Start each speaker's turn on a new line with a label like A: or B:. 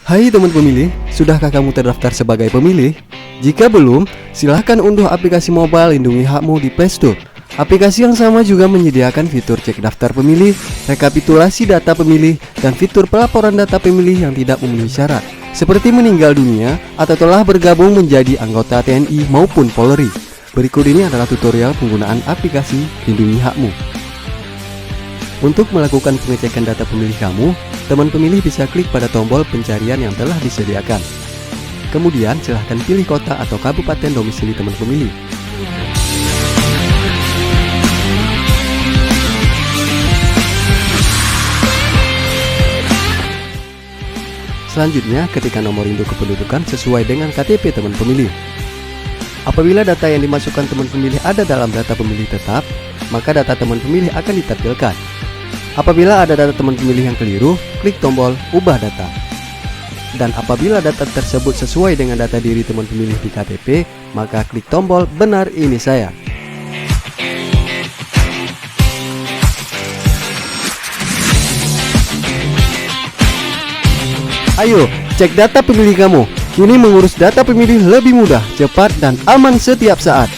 A: Hai teman pemilih, sudahkah kamu terdaftar sebagai pemilih? Jika belum, silahkan unduh aplikasi mobile Lindungi Hakmu di Play Store. Aplikasi yang sama juga menyediakan fitur cek daftar pemilih, rekapitulasi data pemilih, dan fitur pelaporan data pemilih yang tidak memenuhi syarat, seperti meninggal dunia atau telah bergabung menjadi anggota TNI maupun Polri. Berikut ini adalah tutorial penggunaan aplikasi Lindungi Hakmu. Untuk melakukan pengecekan data pemilih kamu, teman pemilih bisa klik pada tombol pencarian yang telah disediakan. Kemudian silahkan pilih kota atau kabupaten domisili teman pemilih. Selanjutnya, ketikkan nomor induk kependudukan sesuai dengan KTP teman pemilih. Apabila data yang dimasukkan teman pemilih ada dalam data pemilih tetap, maka data teman pemilih akan ditampilkan. Apabila ada data teman pemilih yang keliru, klik tombol ubah data. Dan apabila data tersebut sesuai dengan data diri teman pemilih di KTP, maka klik tombol benar ini saya. Ayo, cek data pemilih kamu. Kini mengurus data pemilih lebih mudah, cepat, dan aman setiap saat.